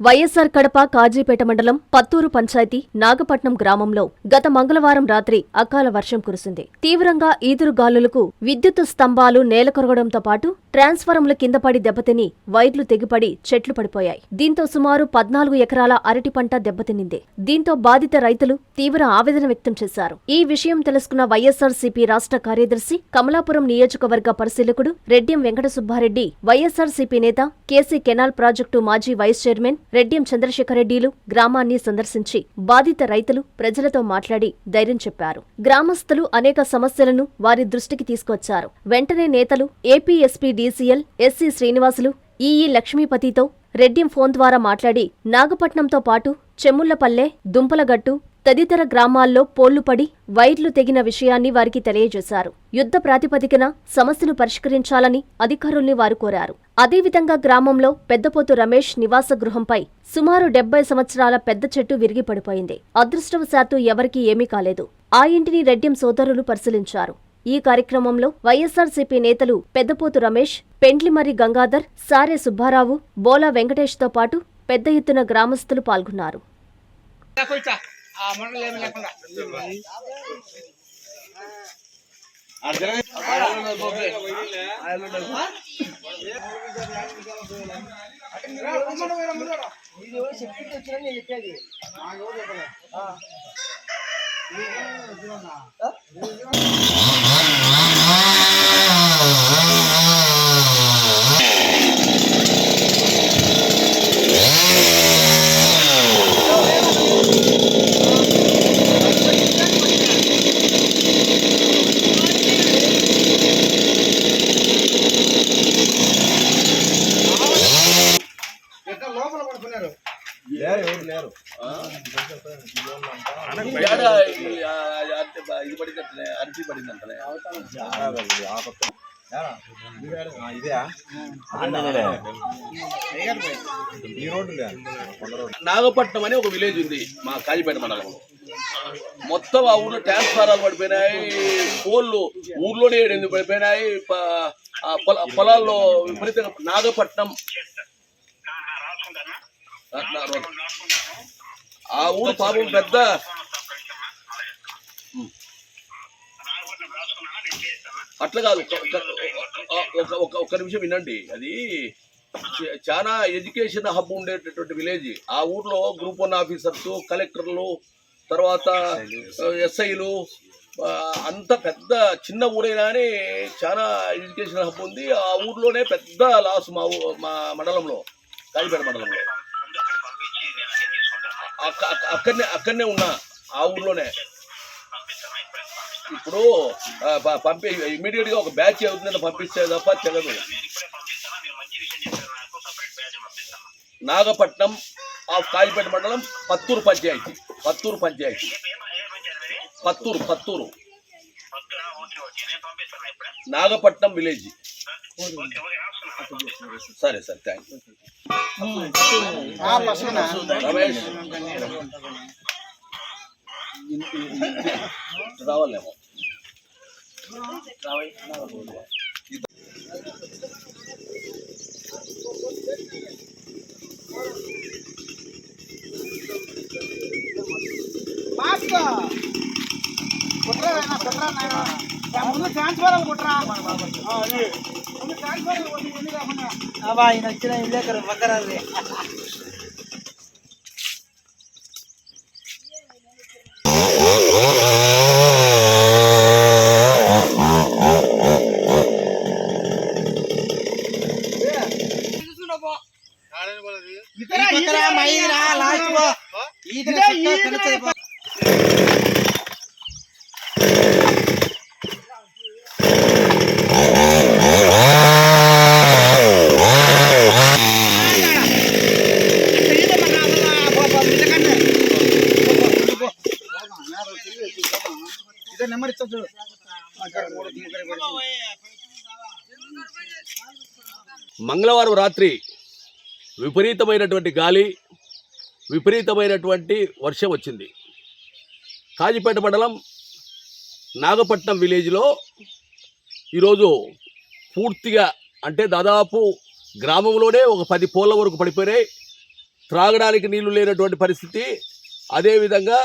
వైఎస్సార్ కడప కాజీపేట మండలం పత్తూరు పంచాయతీ నాగపట్నం గ్రామంలో గత మంగళవారం రాత్రి అకాల వర్షం కురిసింది. తీవ్రంగా ఈదురుగాలులకు విద్యుత్ స్తంభాలు నేలకొరగడంతో పాటు ట్రాన్స్ఫారంల కింద పడి దెబ్బతిని వైర్లు తెగిపడి చెట్లు పడిపోయాయి. దీంతో సుమారు 14 ఎకరాల అరటి పంట దెబ్బతిన్నింది. దీంతో బాధిత రైతులు తీవ్ర ఆవేదన వ్యక్తం చేశారు. ఈ విషయం తెలుసుకున్న వైఎస్సార్సీపీ రాష్ట్ర కార్యదర్శి, కమలాపురం నియోజకవర్గ పరిశీలకుడు రెడ్డియం వెంకట సుబ్బారెడ్డి, వైఎస్సార్సీపీ నేత, కేసీ కెనాల్ ప్రాజెక్టు మాజీ వైస్ చైర్మన్ రెడ్డియం చంద్రశేఖరరెడ్డిలు గ్రామాన్ని సందర్శించి బాధిత రైతులు, ప్రజలతో మాట్లాడి ధైర్యం చెప్పారు. గ్రామస్తులు అనేక సమస్యలను వారి దృష్టికి తీసుకొచ్చారు. వెంటనే నేతలు AP SP DCL SC Srinivasulu, EE లక్ష్మీపతితో రెడ్డియం ఫోన్ ద్వారా మాట్లాడి నాగపట్నంతో పాటు చెముళ్లపల్లె, దుంపలగట్టు తదితర గ్రామాల్లో పోళ్లు పడి వైర్లు తెగిన విషయాన్ని వారికి తెలియజేశారు. యుద్ధ ప్రాతిపదికన సమస్యను పరిష్కరించాలని అధికారుల్ని వారు కోరారు. అదేవిధంగా గ్రామంలో పెద్దపోతు రమేష్ నివాస గృహంపై సుమారు 70 సంవత్సరాల పెద్ద చెట్టు విరిగి పడిపోయింది. అదృష్టవశాత్తు ఎవరికీ ఏమీ కాలేదు. ఆ ఇంటిని రెడ్డియం సోదరులు పరిశీలించారు. ఈ కార్యక్రమంలో వైఎస్సార్సీపీ నేతలు పెద్దపోతు రమేష్, పెండ్లిమర్రి గంగాధర్, సారే సుబ్బారావు, బోలా వెంకటేష్తో పాటు పెద్ద ఎత్తున గ్రామస్తులు పాల్గొన్నారు. ఇది పడిందంటే అరటి పడిందంటే నాగపట్నం అని ఒక విలేజ్ ఉంది మా కాజీపేట మండలంలో. మొత్తం ఆ ఊర్లో ట్రాన్స్ఫారాలు పడిపోయినాయి, పోళ్ళు ఊర్లోనే 8 పడిపోయినాయి, పొలాల్లో విపరీతంగా. నాగపట్నం ఆ ఊరు పాపం పెద్ద. అట్లా కాదు, ఒక్క నిమిషం వినండి. అది చాలా ఎడ్యుకేషన్ హబ్ ఉండేటటువంటి విలేజ్. ఆ ఊర్లో గ్రూప్ 1 ఆఫీసర్స్, కలెక్టర్లు, తర్వాత ఎస్ఐలు, అంత పెద్ద చిన్న ఊరైనా అని చాలా ఎడ్యుకేషన్ హబ్ ఉంది. ఆ ఊర్లోనే పెద్ద లాస్ మా మండలంలో, కాజీపేట మండలంలో. అక్కడనే ఉన్నా, ఆ ఊర్లోనే. ఇప్పుడు ఇమీడియట్ గా ఒక బ్యాచ్ అవుతుందని పంపిస్తే తప్ప తెగదు. నాగపట్నం ఆఫ్ కాజీపేట మండలం, పత్తూరు పంచాయతీ. పత్తూరు నాగపట్నం విలేజ్. సరే సార్, థ్యాంక్ యూ. రమేష్ రావాలేమో. ముందు ట్రాన్స్ఫర్ కుట్రా ఆయన వచ్చిన ఇల్లేకరు పక్కరాది. మంగళవారం రాత్రి విపరీతమైనటువంటి గాలి, విపరీతమైనటువంటి వర్షం వచ్చింది. కాజీపేట మండలం నాగపట్నం విలేజ్లో ఈరోజు పూర్తిగా అంటే దాదాపు గ్రామంలోనే ఒక 10 పోల్ల వరకు పడిపోయినాయి. త్రాగడానికి నీళ్లు లేనటువంటి పరిస్థితి, అదేవిధంగా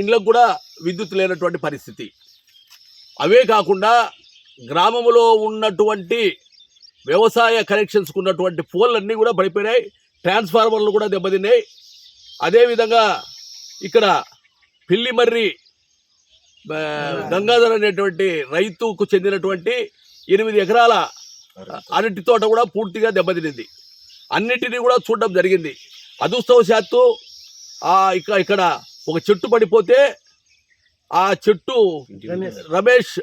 ఇండ్లకు కూడా విద్యుత్ లేనటువంటి పరిస్థితి. అవే కాకుండా గ్రామంలో ఉన్నటువంటి వ్యవసాయ కనెక్షన్స్కు ఉన్నటువంటి పోల్లన్నీ కూడా పడిపోయినాయి, ట్రాన్స్ఫార్మర్లు కూడా దెబ్బతిన్నాయి. అదేవిధంగా ఇక్కడ పిల్లిమర్రి గంగాధర్ అనేటువంటి రైతుకు చెందినటువంటి 8 ఎకరాల అరటి తోట కూడా పూర్తిగా దెబ్బతినింది. అన్నిటినీ కూడా చూడడం జరిగింది. అదృష్టవశాత్తు ఇక్కడ ఒక చెట్టు పడిపోతే ఆ చెట్టు రమేష్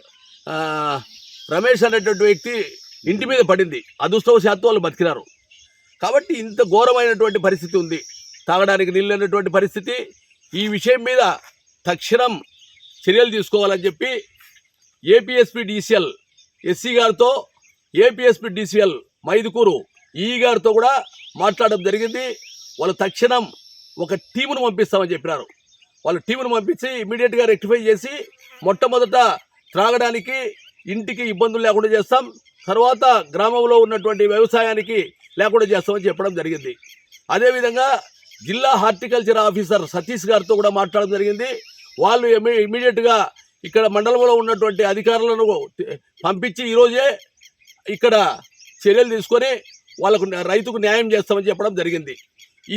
అనేటువంటి వ్యక్తి ఇంటి మీద పడింది. అదృష్టవశాత్తు వాళ్ళు బతికినారు. కాబట్టి ఇంత ఘోరమైనటువంటి పరిస్థితి ఉంది, తాగడానికి నీళ్ళు అనేటువంటి పరిస్థితి. ఈ విషయం మీద తక్షణం చర్యలు తీసుకోవాలని చెప్పి ఏపీఎస్పీ డీసీఎల్ ఎస్సీ గారితో, ఏపీఎస్పీ డీసీఎల్ మైదుకూరు ఈ గారితో కూడా మాట్లాడడం జరిగింది. వాళ్ళు తక్షణం ఒక టీమును పంపిస్తామని చెప్పినారు. వాళ్ళు టీమును పంపించి ఇమీడియట్గా రెక్టిఫై చేసి మొట్టమొదట త్రాగడానికి ఇంటికి ఇబ్బందులు లేకుండా చేస్తాం, తర్వాత గ్రామంలో ఉన్నటువంటి వ్యవసాయానికి లేకుండా చేస్తామని చెప్పడం జరిగింది. అదేవిధంగా జిల్లా హార్టికల్చర్ ఆఫీసర్ సతీష్ గారితో కూడా మాట్లాడడం జరిగింది. వాళ్ళు ఇమీడియట్గా ఇక్కడ మండలంలో ఉన్నటువంటి అధికారులను పంపించి ఈరోజే ఇక్కడ చర్యలు తీసుకొని వాళ్ళకు రైతుకు న్యాయం చేస్తామని చెప్పడం జరిగింది.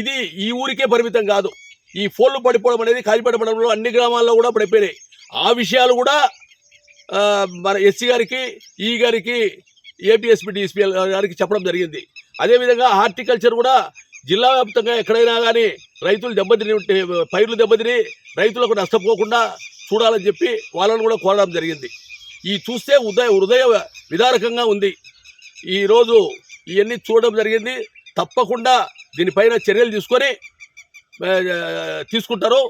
ఇది ఈ ఊరికే పరిమితం కాదు. ఈ ఫోన్లు పడిపోవడం అనేది కాలిపేట మండలంలో అన్ని గ్రామాల్లో కూడా పడిపోయినాయి. ఆ విషయాలు కూడా మన ఎస్సీ గారికి, ఈ గారికి, ఏపీఎస్పీ డీసీఎల్ గారికి చెప్పడం జరిగింది. అదేవిధంగా హార్టికల్చర్ కూడా జిల్లా వ్యాప్తంగా ఎక్కడైనా కానీ రైతులు దెబ్బతిని పైర్లు దెబ్బతిని రైతులకు నష్టపోకుండా చూడాలని చెప్పి వాళ్ళను కూడా కోరడం జరిగింది. ఈ చూస్తే హృదయ విదారకంగా ఉంది. ఈరోజు ఇవన్నీ చూడడం జరిగింది. తప్పకుండా దీనిపైన చర్యలు తీసుకుంటారు,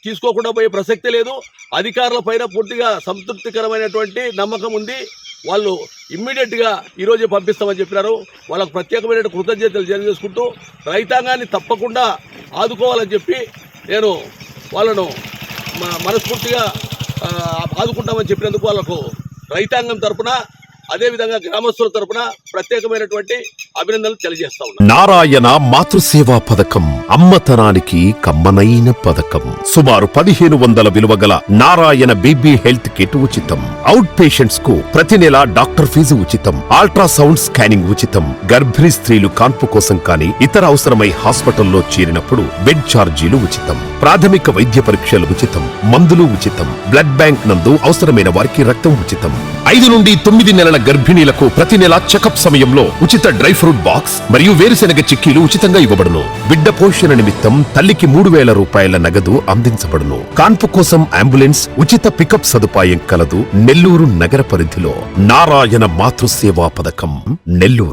తీసుకోకుండా పోయే ప్రసక్తే లేదు. అధికారుల పైన పూర్తిగా సంతృప్తికరమైనటువంటి నమ్మకం ఉంది. వాళ్ళు ఇమ్మీడియట్గా ఈరోజే పంపిస్తామని చెప్పినారు. వాళ్ళకు ప్రత్యేకమైన కృతజ్ఞతలు తెలియజేసుకుంటూ రైతాంగాన్ని తప్పకుండా ఆదుకోవాలని చెప్పి నేను వాళ్ళను మనస్ఫూర్తిగా ఆదుకుంటామని చెప్పినందుకు వాళ్ళకు రైతాంగం తరపున, అదేవిధంగా గ్రామస్తుల తరపున ప్రత్యేకమైనటువంటి అభినందనలు తెలియజేస్తా ఉన్నాను. నారాయణ మాతృసేవా పథకం అమ్మతనానికి కమ్మనైన పథకం. సుమారు 1500 విలువ గల నారాయణ బేబీ హెల్త్ కిట్ ఉచితం. అవుట్ పేషెంట్స్ కు ప్రతి నెల డాక్టర్ ఫీజు ఉచితం. అల్ట్రాసౌండ్ స్కానింగ్ ఉచితం. గర్భిణీ స్త్రీలు కాన్పు కోసం కానీ ఇతర అవసరమై హాస్పిటల్లో చేరినప్పుడు బెడ్ ఛార్జీలు ఉచితం. ప్రాథమిక వైద్య పరీక్షలు ఉచితం. మందులు ఉచితం. బ్లడ్ బ్యాంక్ నందు అవసరమైన వారికి రక్తం ఉచితం. 5 నుండి 9 నెలల గర్భిణీలకు ప్రతి నెల చెకప్ సమయంలో ఉచిత డ్రై ఫ్రూట్ బాక్స్ మరియు వేరుశెనగ చిక్కీలు ఉచితంగా ఇవ్వబడును. బిడ్డ పోషణ నిమిత్తం తల్లికి 3000 రూపాయల నగదు అందించబడును. కాన్పు కోసం అంబులెన్స్ ఉచిత పికప్ సదుపాయం కలదు. నెల్లూరు నగర పరిధిలో నారాయణ మాతృసేవా పథకం, నెల్లూరు.